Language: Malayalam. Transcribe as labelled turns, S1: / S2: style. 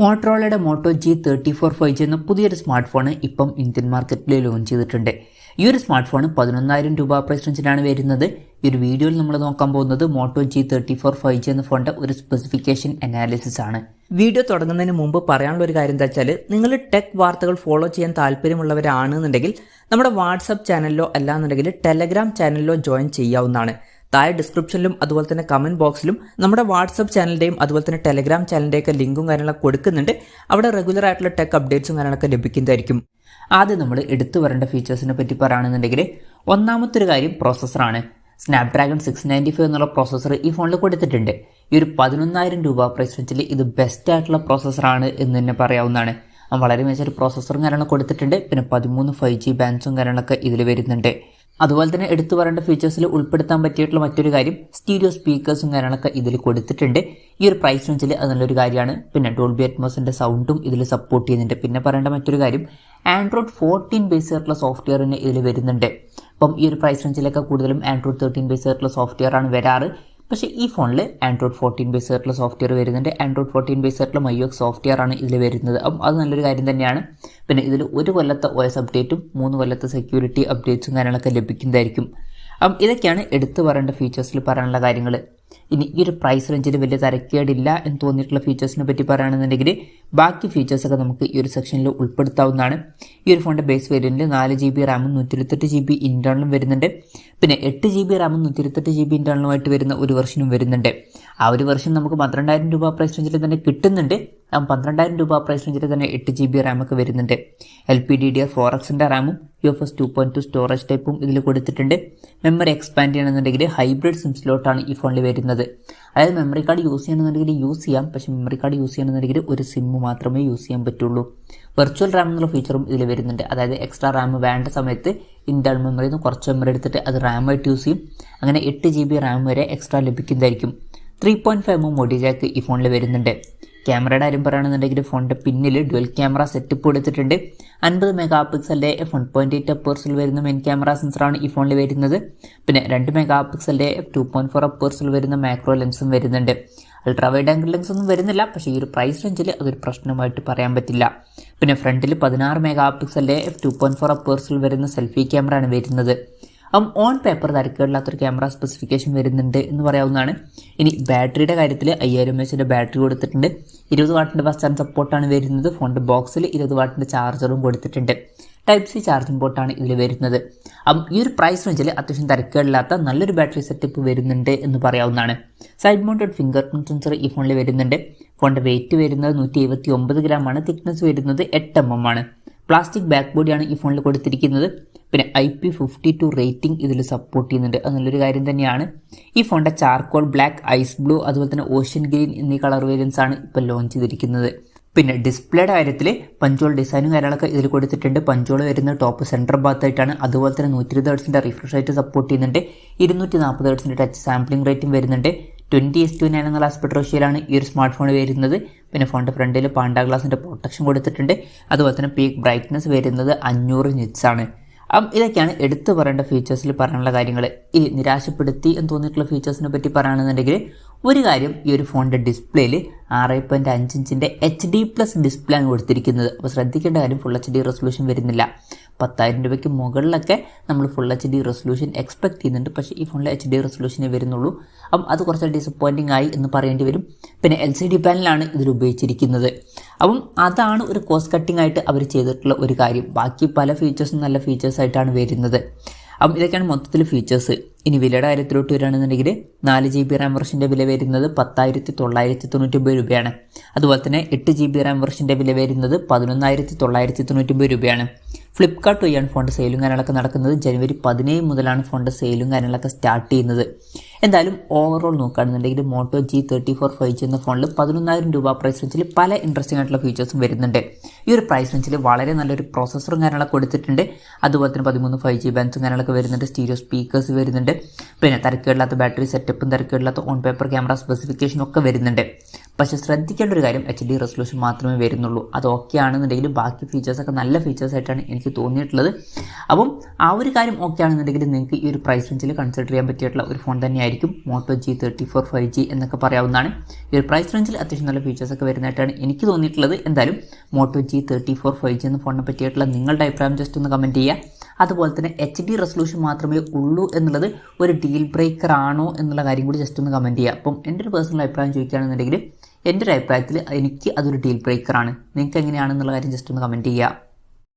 S1: മോട്ടറോളയുടെ മോട്ടോ G34 5G എന്ന പുതിയൊരു സ്മാർട്ട് ഫോൺ ഇപ്പം ഇന്ത്യൻ മാർക്കറ്റിൽ ലോഞ്ച് ചെയ്തിട്ടുണ്ട്. ഈ ഒരു സ്മാർട്ട് ഫോൺ 11,000 രൂപ പ്രൈസ് റേഞ്ചിലാണ് വരുന്നത്. ഈ ഒരു വീഡിയോയിൽ നമ്മൾ നോക്കാൻ പോകുന്നത് മോട്ടോ G34 5G എന്ന ഫോണിന്റെ ഒരു സ്പെസിഫിക്കേഷൻ അനാലിസിസ് ആണ്. വീഡിയോ തുടങ്ങുന്നതിന് മുമ്പ് പറയാനുള്ള ഒരു കാര്യം എന്താ വെച്ചാൽ, നിങ്ങൾ ടെക് വാർത്തകൾ ഫോളോ ചെയ്യാൻ താല്പര്യമുള്ളവരാണെന്നുണ്ടെങ്കിൽ നമ്മുടെ വാട്സപ്പ് ചാനലിലോ അല്ലാന്നുണ്ടെങ്കിൽ ടെലഗ്രാം ചാനലിലോ ജോയിൻ ചെയ്യാവുന്നതാണ്. താഴെ ഡിസ്ക്രിപ്ഷനിലും അതുപോലെ തന്നെ കമന്റ് ബോക്സിലും നമ്മുടെ വാട്സപ്പ് ചാനലിന്റെയും അതുപോലെ തന്നെ ടെലഗ്രാം ചാനലിന്റെയൊക്കെ ലിങ്കും കാര്യങ്ങളൊക്കെ കൊടുക്കുന്നുണ്ട്. അവിടെ റെഗുലർ ആയിട്ടുള്ള ടെക് അപ്ഡേറ്റ്സും കാര്യങ്ങളൊക്കെ ലഭിക്കുന്നതായിരിക്കും. ആദ്യം നമ്മൾ എടുത്തു വരേണ്ട ഫീച്ചേഴ്സിനെ പറ്റി പറയുകയാണെന്നുണ്ടെങ്കിൽ, ഒന്നാമത്തെ ഒരു കാര്യം പ്രോസസ്സറാണ്. സ്നാപ്ഡ്രാഗൺ 695 എന്നുള്ള പ്രോസസ്സർ ഈ ഫോണിൽ കൊടുത്തിട്ടുണ്ട്. ഈ ഒരു 11,000 രൂപ പ്രൈസ് റേഞ്ചിൽ ഇത് ബെസ്റ്റ് ആയിട്ടുള്ള പ്രോസസ്സറാണ് എന്ന് തന്നെ പറയാവുന്നതാണ്. വളരെ മികച്ചൊരു പ്രോസസ്സറും കാര്യങ്ങളൊക്കെ കൊടുത്തിട്ടുണ്ട്. പിന്നെ 13 5G ബാൻഡ്സും കാര്യങ്ങളൊക്കെ ഇതിൽ വരുന്നുണ്ട്. അതുപോലെ തന്നെ എടുത്തു പറയേണ്ട ഫീച്ചേഴ്സിൽ ഉൾപ്പെടുത്താൻ പറ്റിയിട്ടുള്ള മറ്റൊരു കാര്യം, സ്റ്റീരിയോ സ്പീക്കേഴ്സും കാര്യങ്ങളൊക്കെ ഇതിൽ കൊടുത്തിട്ടുണ്ട്. ഈ ഒരു പ്രൈസ് റേഞ്ചിൽ അത് നല്ലൊരു കാര്യമാണ്. പിന്നെ ഡോൾബി അറ്റ്മോസിന്റെ സൗണ്ടും ഇതിൽ സപ്പോർട്ട് ചെയ്യുന്നുണ്ട്. പിന്നെ പറയേണ്ട മറ്റൊരു കാര്യം, ആൻഡ്രോയിഡ് 14 ബേസ് ആയിട്ടുള്ള സോഫ്റ്റ്വെയർ തന്നെ ഇതിൽ വരുന്നുണ്ട്. അപ്പം ഈ ഒരു പ്രൈസ് റേഞ്ചിലൊക്കെ കൂടുതലും ആൻഡ്രോയിഡ് 13 ബേസ് ആയിട്ടുള്ള സോഫ്റ്റ്വെയർ ആണ് വരാറ്. പക്ഷേ ഈ ഫോണിൽ ആൻഡ്രോയിഡ് 14 ബേസ് ആയിട്ടുള്ള സോഫ്റ്റ്വെയർ വരുന്നുണ്ട്. ആൻഡ്രോയിഡ് 14 ബേസ് ആയിട്ടുള്ള MyOS സോഫ്റ്റ്വെയർ ആണ് ഇതിൽ വരുന്നത്. അപ്പം അത് നല്ലൊരു കാര്യം തന്നെയാണ്. പിന്നെ ഇതിൽ 1 കൊല്ലത്തെ OS അപ്ഡേറ്റും 3 കൊല്ലത്തെ സെക്യൂരിറ്റി അപ്ഡേറ്റ്സും കാര്യങ്ങളൊക്കെ ലഭിക്കുന്നതായിരിക്കും. അപ്പം ഇതൊക്കെയാണ് എടുത്തു പറയേണ്ട ഫീച്ചേഴ്സിൽ പറയാനുള്ള കാര്യങ്ങൾ. ഇനി ഈ ഒരു പ്രൈസ് റേഞ്ചിൽ വലിയ തരക്കേടില്ല എന്ന് തോന്നിയിട്ടുള്ള ഫീച്ചേഴ്സിനെ പറ്റി പറയുകയാണെന്നുണ്ടെങ്കിൽ, ബാക്കി ഫീച്ചേഴ്സൊക്കെ നമുക്ക് ഈ ഒരു സെക്ഷനിൽ ഉൾപ്പെടുത്താവുന്നതാണ്. ഈ ഒരു ഫോണിൻ്റെ ബേസ് വേരിയൻറ്റിൽ 4GB റാമും 128GB ഇൻറ്റേർണലും വരുന്നുണ്ട്. പിന്നെ 8GB റാമും 128GB ഇൻറ്റേർണലുമായിട്ട് വരുന്ന ഒരു വെർഷനും വരുന്നുണ്ട്. ആ ഒരു വെർഷൻ നമുക്ക് 12,000 രൂപ പ്രൈസ് റേഞ്ചിൽ തന്നെ കിട്ടുന്നുണ്ട്. 12,000 രൂപ പ്രൈസ് റേഞ്ചിൽ തന്നെ 8GB റാമൊക്കെ വരുന്നുണ്ട്. LPDDR4Xന്റെ റാമും UFS 2.2 സ്റ്റോറേജ് ടൈപ്പും ഇതിൽ കൊടുത്തിട്ടുണ്ട്. മെമ്മറി എക്സ്പാൻഡ് ചെയ്യണമെന്നുണ്ടെങ്കിൽ ഹൈബ്രിഡ് സിം സ്ലോട്ടാണ് ഈ ഫോണിൽ വരുന്നത്. അതായത് മെമ്മറി കാർഡ് യൂസ് ചെയ്യണമെന്നുണ്ടെങ്കിൽ യൂസ് ചെയ്യാം. പക്ഷേ മെമ്മറി കാർഡ് യൂസ് ചെയ്യണമെന്നുണ്ടെങ്കിൽ ഒരു സിം മാത്രമേ യൂസ് ചെയ്യാൻ പറ്റുള്ളൂ. വെർച്വൽ റാം എന്നുള്ള ഫീച്ചറും ഇതിൽ വരുന്നുണ്ട്. അതായത് എക്സ്ട്രാ റാം വേണ്ട സമയത്ത് ഇന്റേണൽ മെമ്മറിയിൽ നിന്ന് കുറച്ച് മെമ്മറി എടുത്തിട്ട് അത് റാമായിട്ട് യൂസ് ചെയ്യും. അങ്ങനെ 8GB റാം വരെ എക്സ്ട്രാ ലഭിക്കുന്നതായിരിക്കും. 3.5mm മോഡി ജാക്ക് ഈ ഫോണിൽ വരുന്നുണ്ട്. ക്യാമറയുടെ കാര്യം പറയുകയാണെന്നുണ്ടെങ്കിൽ ഫോണിൻ്റെ പിന്നിൽ ഡുവൽ ക്യാമറ സെറ്റപ്പ് കൊടുത്തിട്ടുണ്ട്. 50 മെഗാ പിക്സലിൻ്റെ f1.8 അപ്പേഴ്സിൽ വരുന്ന മെയിൻ ക്യാമറ സെൻസറാണ് ഈ ഫോണിൽ വരുന്നത്. പിന്നെ 2 മെഗാ പിക്സലിൻ്റെ f2.4 അപ്പേഴ്സിൽ വരുന്ന മാക്രോ ലെൻസും വരുന്നുണ്ട്. അൾട്രാ വൈഡ് ആംഗിൾ ലെൻസ് ഒന്നും വരുന്നില്ല. പക്ഷേ ഈ ഒരു പ്രൈസ് റേഞ്ചിൽ അതൊരു പ്രശ്നമായിട്ട് പറയാൻ പറ്റില്ല. പിന്നെ ഫ്രണ്ടിൽ 16 മെഗാ പിക്സലിൻ്റെ f2.4 അപ്പേഴ്സിൽ വരുന്ന സെൽഫി ക്യാമറ ആണ് വരുന്നത്. ഓൺ പേപ്പർ തരക്കേടില്ലാത്തൊരു ക്യാമറ സ്പെസിഫിക്കേഷൻ വരുന്നുണ്ട് എന്ന് പറയാവുന്നതാണ്. ഇനി ബാറ്ററിയുടെ കാര്യത്തിൽ 5000 mAh ബാറ്ററി കൊടുത്തിട്ടുണ്ട്. 20 വാട്ടിൻ്റെ ഫാസ്റ്റ് ചാർജ് സപ്പോർട്ടാണ് വരുന്നത്. ഫോണിൻ്റെ ബോക്സിൽ 20 വാട്ടിൻ്റെ ചാർജറും കൊടുത്തിട്ടുണ്ട്. Type-C ചാർജിംഗ് പോർട്ടാണ് ഇതിൽ വരുന്നത്. ഈ ഒരു പ്രൈസ് റേഞ്ചിൽ അത്യാവശ്യം തരക്കേടില്ലാത്ത നല്ലൊരു ബാറ്ററി സെറ്റപ്പ് വരുന്നുണ്ട് എന്ന് പറയാവുന്നതാണ്. Side mounted finger print sensor ഈ ഫോണിൽ വരുന്നുണ്ട്. ഫോണിൻ്റെ വെയിറ്റ് വരുന്നത് 179 ഗ്രാമാണ്. തിക്നെസ് വരുന്നത് 8 mm ആണ്. പ്ലാസ്റ്റിക് ബാക്ക് ബോഡിയാണ് ഈ ഫോണിൽ കൊടുത്തിരിക്കുന്നത്. പിന്നെ IP52 റേറ്റിംഗ് ഇതിൽ സപ്പോർട്ട് ചെയ്യുന്നുണ്ട്. അത് നല്ലൊരു കാര്യം തന്നെയാണ്. ഈ ഫോണിൻ്റെ ചാർക്കോൾ ബ്ലാക്ക്, ഐസ് ബ്ലൂ അതുപോലെ തന്നെ ഓഷ്യൻ ഗ്രീൻ എന്നീ കളർ വേരിയൻസ് ആണ് ഇപ്പോൾ ലോഞ്ച് ചെയ്തിരിക്കുന്നത്. പിന്നെ ഡിസ്പ്ലേയുടെ കാര്യത്തിൽ പഞ്ചോൾ ഡിസൈനും കാര്യങ്ങളൊക്കെ ഇതിൽ കൊടുത്തിട്ടുണ്ട്. പഞ്ചോൾ വരുന്ന ടോപ്പ് സെൻറ്റർ ഭാഗത്തായിട്ടാണ്. അതുപോലെ തന്നെ 120 Hz റിഫ്രഷ് റേറ്റ് സപ്പോർട്ട് ചെയ്യുന്നുണ്ട്. 240 Hz ടച്ച് സാമ്പിളിംഗ് റേറ്റും വരുന്നുണ്ട്. 20:9 എന്നുള്ള ആസ്പെക്ട് റേഷ്യോയിലാണ് ഈ ഒരു സ്മാർട്ട് ഫോൺ വരുന്നത്. പിന്നെ ഫോണിൻ്റെ ഫ്രണ്ടിൽ പാണ്ട ഗ്ലാസിൻ്റെ പ്രൊട്ടക്ഷൻ കൊടുത്തിട്ടുണ്ട്. അതുപോലെ തന്നെ പീക്ക് ബ്രൈറ്റ്നസ് വരുന്നത് 500 nits ആണ്. ഇതൊക്കെയാണ് എടുത്തു പറയേണ്ട ഫീച്ചേഴ്സിൽ പറയാനുള്ള കാര്യങ്ങൾ. ഇനി നിരാശപ്പെടുത്തി എന്ന് തോന്നിയിട്ടുള്ള ഫീച്ചേഴ്സിനെ പറ്റി പറയുകയാണെന്നുണ്ടെങ്കിൽ, ഒരു കാര്യം, ഈ ഒരു ഫോണിൻ്റെ ഡിസ്പ്ലേയിൽ 6.5 ഇഞ്ചിൻ്റെ HD+ ഡിസ്പ്ലേ ആണ് കൊടുത്തിരിക്കുന്നത്. അപ്പോൾ ശ്രദ്ധിക്കേണ്ട കാര്യം, ഫുൾ HD റെസൊല്യൂഷൻ വരുന്നില്ല. 10,000 രൂപയ്ക്ക് മുകളിലൊക്കെ നമ്മൾ ഫുൾ HD റെസൊല്യൂഷൻ എക്സ്പെക്ട് ചെയ്യുന്നുണ്ട്. പക്ഷേ ഈ ഫോണിൽ HD റെസൊല്യൂഷനേ വരുന്നുള്ളൂ. അത് കുറച്ച് ഡിസപ്പോയിൻറ്റിംഗ് ആയി എന്ന് പറയേണ്ടി വരും. പിന്നെ LCD പാനലാണ് ഇതിൽ ഉപയോഗിച്ചിരിക്കുന്നത്. അതാണ് ഒരു കോസ്റ്റ് കട്ടിംഗ് ആയിട്ട് അവർ ചെയ്തിട്ടുള്ള ഒരു കാര്യം. ബാക്കി പല ഫീച്ചേഴ്സും നല്ല ഫീച്ചേഴ്സായിട്ടാണ് വരുന്നത്. ഇതൊക്കെയാണ് മൊത്തത്തിൽ ഫീച്ചേഴ്സ്. ഇനി വിലയുടെ കാര്യത്തിലോട്ട് വരികയാണെന്നുണ്ടെങ്കിൽ, 4GB റാം വെർഷൻ്റെ വില വരുന്നത് 10,999 രൂപയാണ്. അതുപോലെ തന്നെ 8GB റാം വെർഷൻ്റെ വില വരുന്നത് 11,999 രൂപയാണ്. ഫ്ലിപ്കാർട്ട് വഴിയാണ് ഫോണിൻ്റെ സെയിലും കാര്യങ്ങളൊക്കെ നടക്കുന്നത്. ജനുവരി 17 മുതലാണ് ഫോണിൻ്റെ സെയിലും കാര്യങ്ങളൊക്കെ സ്റ്റാർട്ട് ചെയ്യുന്നത്. എന്തായാലും ഓവറോൾ നോക്കുകയാണെന്നുണ്ടെങ്കിൽ, മോട്ടോ G34 5G എന്ന ഫോണിൽ 11,000 രൂപ പ്രൈസ് റേഞ്ചിൽ പല ഇൻട്രസ്റ്റിംഗ് ആയിട്ടുള്ള ഫീച്ചേഴ്സും വരുന്നുണ്ട്. ഈ ഒരു പ്രൈസ് റേഞ്ചിൽ വളരെ നല്ലൊരു പ്രോസസ്സറും കാര്യങ്ങളൊക്കെ കൊടുത്തിട്ടുണ്ട്. അതുപോലെ തന്നെ 13 5G ബാൻഡ്സും കാര്യങ്ങളൊക്കെ വരുന്നുണ്ട്. സ്റ്റീരിയോ സ്പീക്കേഴ്സ് വരുന്നുണ്ട്. പിന്നെ തരക്കേടില്ലാത്ത ബാറ്ററി സെറ്റപ്പും തരക്കേടില്ലാത്ത ഓൺ പേപ്പർ ക്യാമറ സ്പെസിഫിക്കേഷനും ഒക്കെ വരുന്നുണ്ട്. പക്ഷേ ശ്രദ്ധിക്കേണ്ട ഒരു കാര്യം HD റെസൊല്യൂഷൻ മാത്രമേ വരുന്നുള്ളൂ. അത് ഓക്കെ ആണെന്നുണ്ടെങ്കിൽ ബാക്കി ഫീച്ചേഴ്സൊക്കെ നല്ല ഫീച്ചേഴ്സായിട്ടാണ് എനിക്ക് തോന്നിയിട്ടുള്ളത്. അപ്പം ആ ഒരു കാര്യം ഓക്കെ ആണെന്നുണ്ടെങ്കിൽ നിങ്ങൾക്ക് ഈ ഒരു പ്രൈസ് റേഞ്ചിൽ കൺസിഡർ ചെയ്യാൻ പറ്റിയിട്ടുള്ള ഒരു ഫോൺ തന്നെയായിരിക്കും Moto G34 5G എന്നൊക്കെ പറയാവുന്നതാണ്. ഈ ഒരു പ്രൈസ് റേഞ്ചിൽ അത്യാവശ്യം നല്ല ഫീച്ചേഴ്സൊക്കെ വരുന്നതായിട്ടാണ് എനിക്ക് തോന്നിയിട്ടുള്ളത്. എന്തായാലും Moto G34 5G എന്ന ഫോണിനെ പറ്റിയിട്ടുള്ള നിങ്ങളുടെ അഭിപ്രായം ജസ്റ്റ് ഒന്ന് കമൻറ്റ് ചെയ്യുക. അതുപോലെ തന്നെ HD റെസൊല്യൂഷൻ മാത്രമേ ഉള്ളൂ എന്നുള്ളത് ഒരു ഡീൽ ബ്രേക്കർ ആണോ എന്നുള്ള കാര്യം കൂടി ജസ്റ്റ് ഒന്ന് കമൻറ്റ് ചെയ്യുക. അപ്പം എൻ്റെ ഒരു പേഴ്സണൽ അഭിപ്രായം ചോദിക്കുകയാണെന്നുണ്ടെങ്കിൽ എൻ്റെ ഒരു അഭിപ്രായത്തിൽ എനിക്ക് അതൊരു ഡീൽ ബ്രേക്കറാണ്. നിങ്ങൾക്ക് എങ്ങനെയാണെന്നുള്ള കാര്യം ജസ്റ്റ് ഒന്ന് കമൻറ്റ് ചെയ്യുക.